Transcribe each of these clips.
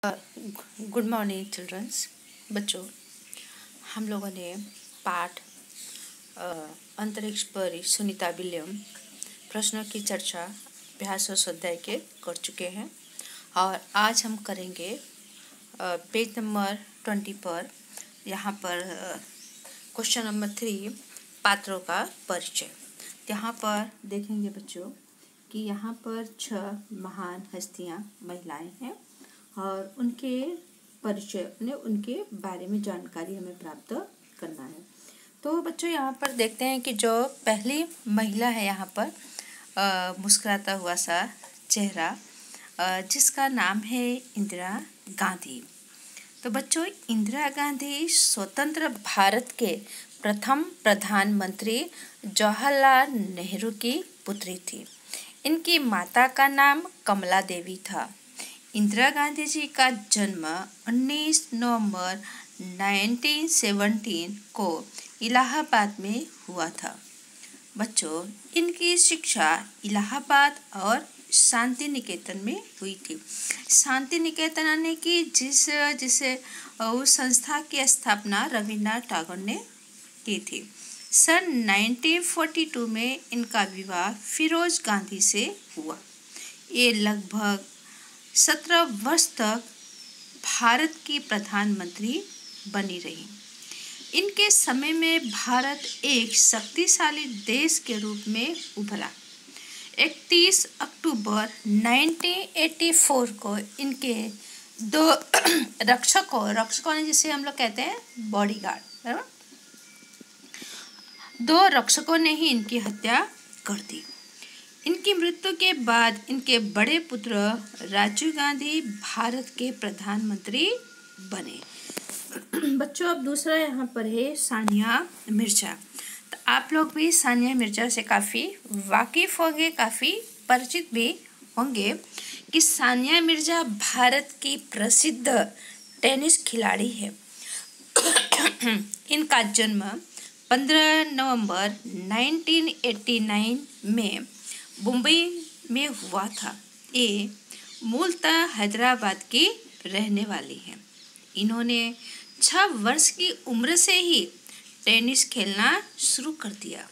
Good morning children's. बच्चों, हम लोगों ने पाठ अंतरिक्ष पर सुनीता विलियम प्रश्नों की चर्चा अभ्यास और स्वाध्याय के कर चुके हैं और आज हम करेंगे पेज नंबर 20 पर। यहाँ पर क्वेश्चन नंबर 3 पात्रों का परिचय। यहाँ पर देखेंगे बच्चों कि यहाँ पर 6 महान हस्तियाँ महिलाएं हैं और उनके परिचय उनके बारे में जानकारी हमें प्राप्त करना है। तो बच्चों यहाँ पर देखते हैं कि जो पहली महिला है यहाँ पर मुस्कुराता हुआ सा चेहरा, जिसका नाम है इंदिरा गांधी। तो बच्चों, इंदिरा गांधी स्वतंत्र भारत के प्रथम प्रधानमंत्री जवाहरलाल नेहरू की पुत्री थी। इनकी माता का नाम कमला देवी था। इंदिरा गांधी जी का जन्म 19 नवंबर 1917 को इलाहाबाद में हुआ था। बच्चों, इनकी शिक्षा इलाहाबाद और शांति निकेतन में हुई थी। शांति निकेतन यानी कि जिसे उस संस्था की स्थापना रविन्द्रनाथ टैगोर ने की थी। सन 1942 में इनका विवाह फिरोज गांधी से हुआ। ये लगभग 17 वर्ष तक भारत की प्रधानमंत्री बनी रही। इनके समय में भारत एक शक्तिशाली देश के रूप में उभरा। 31 अक्टूबर 1984 को इनके 2 रक्षकों जिसे हम लोग कहते हैं बॉडीगार्ड, बराबर, 2 रक्षकों ने ही इनकी हत्या कर दी। इनकी मृत्यु के बाद इनके बड़े पुत्र राजीव गांधी भारत के प्रधानमंत्री बने। बच्चों, अब दूसरा यहाँ पर है सानिया मिर्जा। तो आप लोग भी सानिया मिर्जा से काफ़ी वाकिफ़ होंगे, काफ़ी परिचित भी होंगे कि सानिया मिर्जा भारत की प्रसिद्ध टेनिस खिलाड़ी है। इनका जन्म 15 नवंबर 1989 में मुंबई में हुआ था। ये मूलतः हैदराबाद की रहने वाली हैं। इन्होंने 6 वर्ष की उम्र से ही टेनिस खेलना शुरू कर दिया।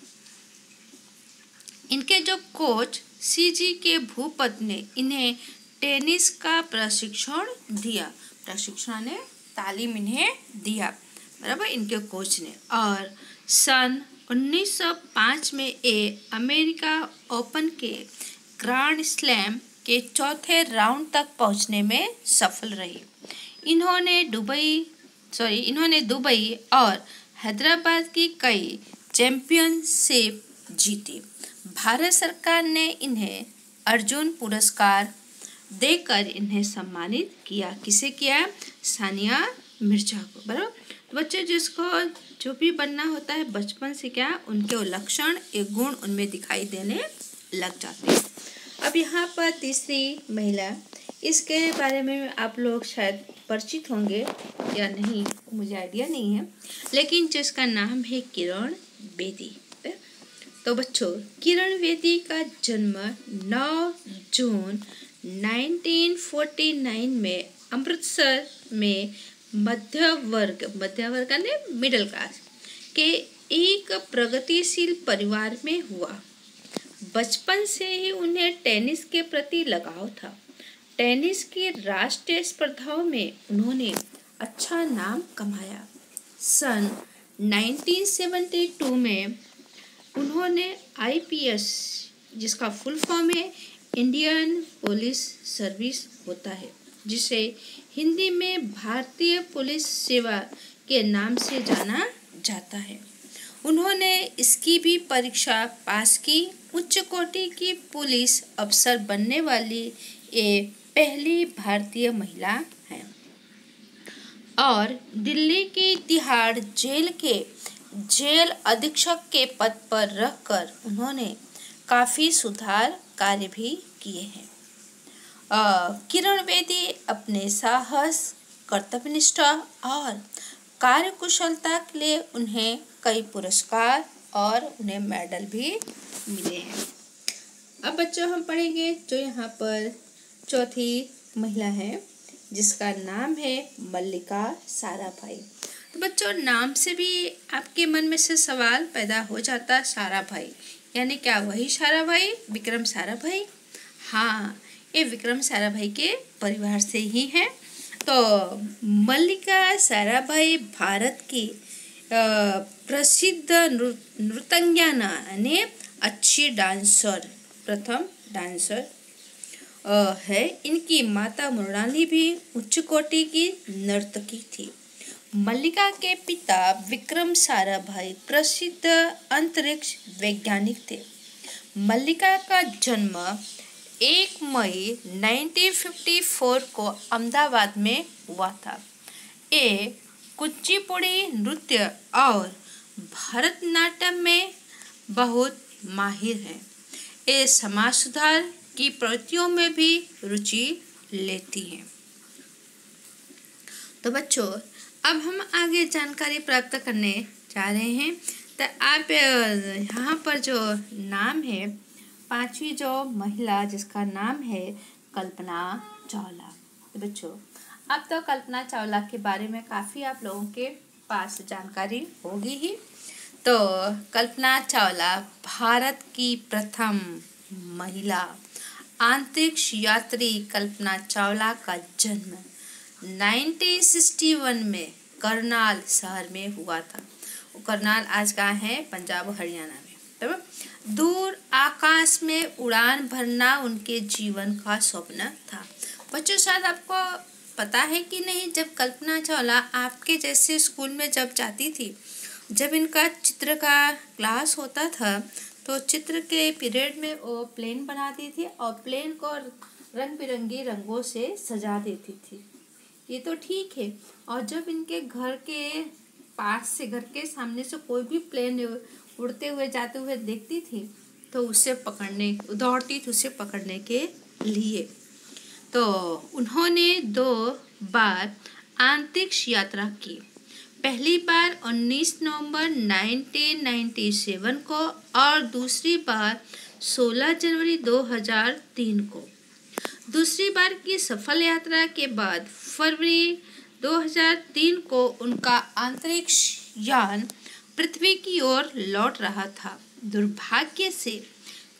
इनके जो कोच सीजी के भूपत ने इन्हें टेनिस का प्रशिक्षण दिया। प्रशिक्षण ने तालीम इन्हें दिया, बराबर, इनके कोच ने। और सन 1905 में ये अमेरिका ओपन के ग्रैंड स्लैम के चौथे राउंड तक पहुंचने में सफल रही। इन्होंने दुबई और हैदराबाद की कई चैंपियनशिप जीती। भारत सरकार ने इन्हें अर्जुन पुरस्कार देकर इन्हें सम्मानित किया। किसे किया? सानिया मिर्जा को, बराबर। तो बच्चे, जिसको जो भी बनना होता है बचपन से क्या उनके लक्षण एक गुण उनमें दिखाई देने लग जाते हैं। अब यहाँ पर तीसरी महिला, इसके बारे में आप लोग शायद परिचित होंगे या नहीं, मुझे आइडिया नहीं है, लेकिन जिसका नाम है किरण बेदी। तो बच्चों, किरण बेदी का जन्म 9 जून 1949 में अमृतसर में मध्य वर्ग ने मिडिल क्लास के एक प्रगतिशील परिवार में हुआ। बचपन से ही उन्हें टेनिस के प्रति लगाव था। टेनिस की राष्ट्रीय स्पर्धाओं में उन्होंने अच्छा नाम कमाया। सन 1972 में उन्होंने आईपीएस, जिसका फुल फॉर्म है इंडियन पुलिस सर्विस होता है, जिसे हिंदी में भारतीय पुलिस सेवा के नाम से जाना जाता है। उन्होंने इसकी भी परीक्षा पास की। उच्च कोटि की पुलिस अफसर बनने वाली ये पहली भारतीय महिला है और दिल्ली की तिहाड़ जेल के जेल अधीक्षक के पद पर रहकर उन्होंने काफ़ी सुधार कार्य भी किए हैं। किरण बेदी अपने साहस, कर्तव्यनिष्ठा और कार्यकुशलता के लिए उन्हें कई पुरस्कार और उन्हें मेडल भी मिले हैं। अब बच्चों, हम पढ़ेंगे जो यहाँ पर चौथी महिला है जिसका नाम है मल्लिका साराभाई। तो बच्चों, नाम से भी आपके मन में से सवाल पैदा हो जाता, साराभाई यानी क्या वही साराभाई, विक्रम साराभाई? हाँ, ये विक्रम साराभाई के परिवार से ही है। तो मल्लिका साराभाई भारत की प्रसिद्ध नृत्यांगना यानी अच्छी डांसर, प्रथम डांसर है। इनकी माता मृणाली भी उच्च कोटि की नर्तकी थी। मल्लिका के पिता विक्रम साराभाई प्रसिद्ध अंतरिक्ष वैज्ञानिक थे। मल्लिका का जन्म 1 मई 1954 को अहमदाबाद में हुआ था। ये कुचिपुड़ी नृत्य और भरतनाट्यम में बहुत माहिर है। ये समाज सुधार की प्रवृत्तियों में भी रुचि लेती हैं। तो बच्चों, अब हम आगे जानकारी प्राप्त करने जा रहे हैं। तो आप यहाँ पर जो नाम है, पांचवी जो महिला जिसका नाम है कल्पना चावला। तो बच्चों, अब तो कल्पना चावला के बारे में काफ़ी आप लोगों के पास जानकारी होगी ही। तो कल्पना चावला भारत की प्रथम महिला अंतरिक्ष यात्री कल्पना चावला का जन्म 1961 में करनाल शहर में हुआ था। वो करनाल आज कहाँ है? पंजाब और हरियाणा में। तो दूर आकाश में उड़ान भरना उनके जीवन का स्वप्न था। बच्चों, शायद आपको पता है कि नहीं, जब कल्पना चावला आपके जैसे स्कूल में जब जाती थी, जब इनका चित्र का क्लास होता था, तो चित्र के पीरियड में वो प्लेन बनाती थी और प्लेन को रंग बिरंगी रंगों से सजा देती थी। ये तो ठीक है। और जब इनके घर के पास से, घर के सामने से कोई भी प्लेन उड़ते हुए जाते हुए देखती थी, तो उसे पकड़ने दौड़ती थी, उसे पकड़ने के लिए। तो उन्होंने 2 बार अंतरिक्ष यात्रा की। पहली बार 19 नवंबर 1997 को और दूसरी बार 16 जनवरी 2003 को। दूसरी बार की सफल यात्रा के बाद फरवरी 2003 को उनका अंतरिक्ष यान पृथ्वी की ओर लौट रहा था। दुर्भाग्य से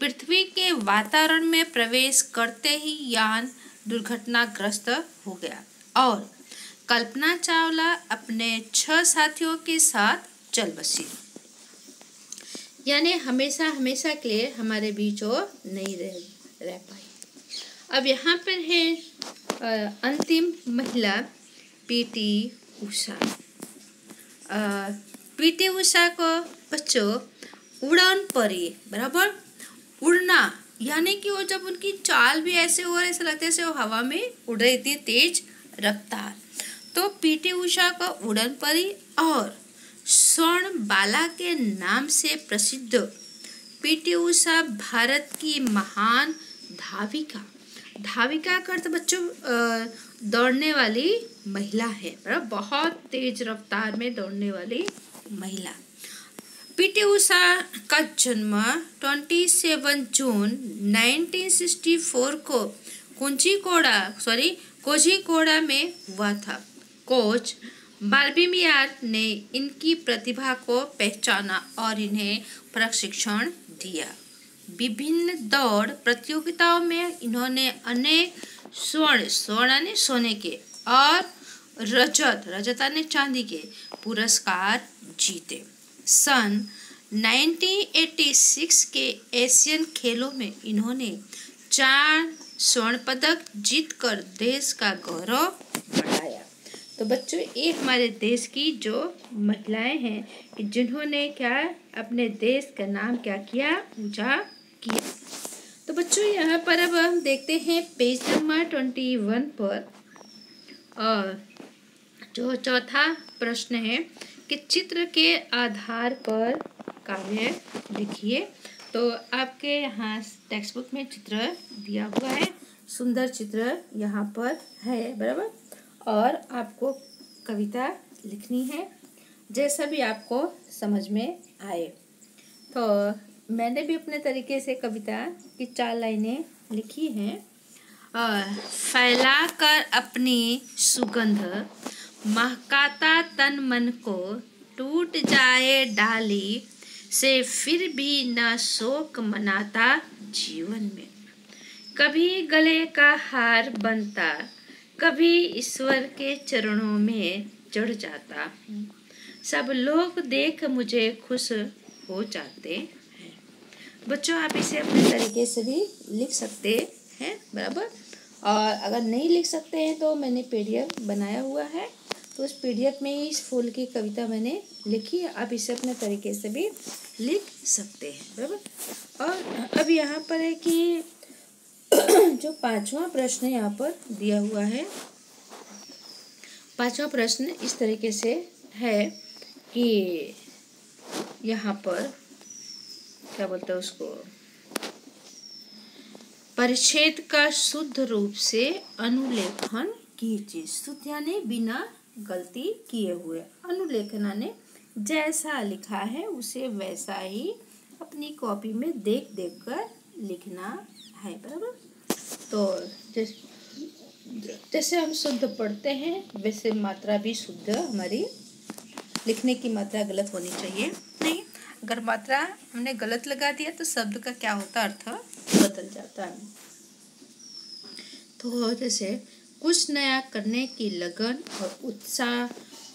पृथ्वी के वातावरण में प्रवेश करते ही यान दुर्घटनाग्रस्त हो गया और कल्पना चावला अपने 6 साथियों के साथ चल बसी। यानी हमेशा हमेशा के लिए हमारे बीच वो नहीं रह पाई। अब यहाँ पर है अंतिम महिला पीटी उषा। पीटी उषा को बच्चों उड़ान परी, बराबर उड़ना, यानी कि वो जब उनकी चाल भी ऐसे हो रहे, ऐसा लगता है जैसे वो हवा में उड़ रही थी, तेज रफ्तार। तो पीटी उषा को उड़न परी और स्वर्ण बाला के नाम से प्रसिद्ध पीटी उषा भारत की महान धाविका। धाविका का अर्थ बच्चों दौड़ने वाली महिला है, बहुत तेज रफ्तार में दौड़ने वाली महिला। पीटी उषा का जन्म 27 जून 1964 को कोझिकोड़ा में हुआ था। कोच बाल्बीमियार ने इनकी प्रतिभा को पहचाना और इन्हें प्रशिक्षण दिया। विभिन्न दौड़ प्रतियोगिताओं में इन्होंने अनेक स्वर्ण यानी सोने के और रजत यानी चांदी के पुरस्कार जीते। सन 1986 के एशियन खेलों में इन्होंने 4 स्वर्ण पदक जीतकर देश का गौरव बढ़ाया। तो बच्चों, ये हमारे देश की जो महिलाएं हैं कि जिन्होंने क्या अपने देश का नाम क्या किया, ऊंचा किया। तो बच्चों, यहाँ पर अब हम देखते हैं पेज नंबर 21 पर, और जो चौथा प्रश्न है कि चित्र के आधार पर काव्य लिखिए। तो आपके यहाँ टेक्स्ट बुक में चित्र दिया हुआ है, सुंदर चित्र यहाँ पर है, बराबर। और आपको कविता लिखनी है जैसा भी आपको समझ में आए। तो मैंने भी अपने तरीके से कविता की 4 लाइनें लिखी हैं। फैलाकर अपनी सुगंध महकाता तन मन को, टूट जाए डाली से फिर भी न शोक मनाता जीवन में। कभी गले का हार बनता, कभी ईश्वर के चरणों में चढ़ जाता, सब लोग देख मुझे खुश हो जाते हैं। बच्चों, आप इसे अपने तरीके से भी लिख सकते हैं, बराबर। और अगर नहीं लिख सकते हैं तो मैंने पीडीएफ बनाया हुआ है, तो उस पीडीएफ में ही इस फूल की कविता मैंने लिखी है। आप इसे अपने तरीके से भी लिख सकते हैं, बराबर। और अब यहाँ पर है कि जो 5वां प्रश्न यहाँ पर दिया हुआ है, 5वां प्रश्न इस तरीके से है कि यहाँ पर क्या बोलते हैं उसको, परिच्छेद का शुद्ध रूप से अनुलेखन कीजिए। शुद्ध यानी बिना गलती किए हुए, अनुलेखन यानी जैसा लिखा है उसे वैसा ही अपनी कॉपी में देख देख कर लिखना है, बराबर। तो जैसे हम शुद्ध पढ़ते हैं वैसे मात्रा भी शुद्ध, हमारी लिखने की मात्रा गलत होनी चाहिए नहीं। अगर मात्रा हमने गलत लगा दिया तो शब्द का क्या होता है, अर्थ बदल जाता है। तो जैसे कुछ नया करने की लगन और उत्साह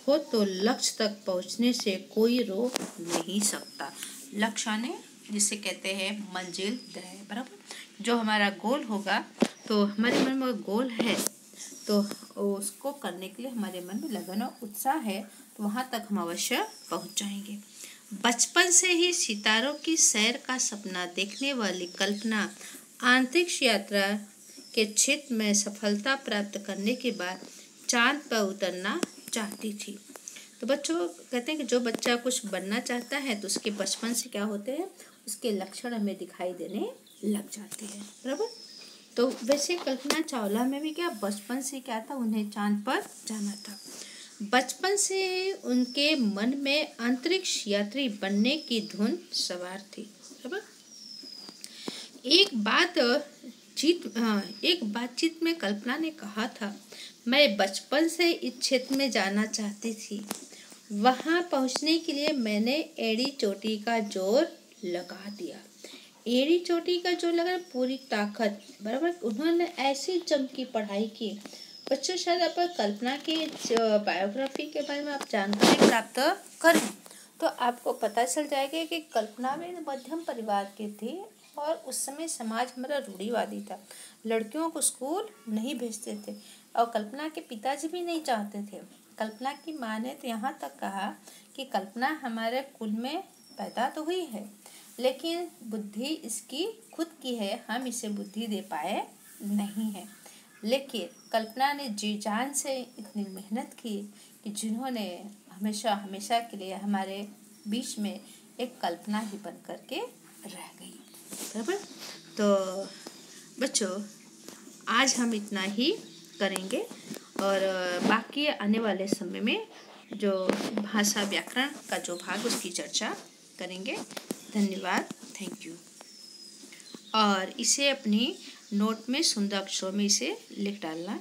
हो तो लक्ष्य तक पहुंचने से कोई रोक नहीं सकता। लक्ष्य ने जिसे कहते हैं मंजिल तय, बराबर। जो हमारा गोल होगा, तो हमारे मन में गोल है तो उसको करने के लिए हमारे मन में लगन और उत्साह है, तो वहाँ तक हम अवश्य पहुँच जाएंगे। बचपन से ही सितारों की सैर का सपना देखने वाली कल्पना अंतरिक्ष यात्रा के क्षेत्र में सफलता प्राप्त करने के बाद चांद पर उतरना चाहती थी। तो बच्चों कहते हैं कि जो बच्चा कुछ बनना चाहता है तो उसके बचपन से क्या होते हैं, उसके लक्षण हमें दिखाई देने लग जाते हैं, बराबर। तो वैसे कल्पना चावला में भी क्या बचपन से क्या था, उन्हें चांद पर जाना था। बचपन से उनके मन में अंतरिक्ष यात्री बनने की धुन सवार थी, बराबर। एक बातचीत में कल्पना ने कहा था, मैं बचपन से इस क्षेत्र में जाना चाहती थी। वहां पहुंचने के लिए मैंने एड़ी चोटी का जोर लगा दिया। एड़ी चोटी का जोर लगा, पूरी ताकत, बराबर। उन्होंने ऐसी जम की पढ़ाई की। बच्चों, शायद आप कल्पना की बायोग्राफी के बारे में आप जानकारी प्राप्त करें तो आपको पता चल जाएगा कि कल्पना में मध्यम परिवार की थी और उस समय समाज हमारा रूढ़िवादी था। लड़कियों को स्कूल नहीं भेजते थे और कल्पना के पिताजी भी नहीं चाहते थे। कल्पना की माँ ने तो यहाँ तक कहा कि कल्पना हमारे कुल में पैदा तो हुई है, लेकिन बुद्धि इसकी खुद की है, हम इसे बुद्धि दे पाए नहीं है। लेकिन कल्पना ने जी जान से इतनी मेहनत की कि जिन्होंने हमेशा के लिए हमारे बीच में एक कल्पना ही बन कर के रह गई, बराबर। तो बच्चों, आज हम इतना ही करेंगे और बाकी आने वाले समय में जो भाषा व्याकरण का जो भाग उसकी चर्चा करेंगे। धन्यवाद, थैंक यू। और इसे अपनी नोट में सुंदर अक्षरों में इसे लिख डालना।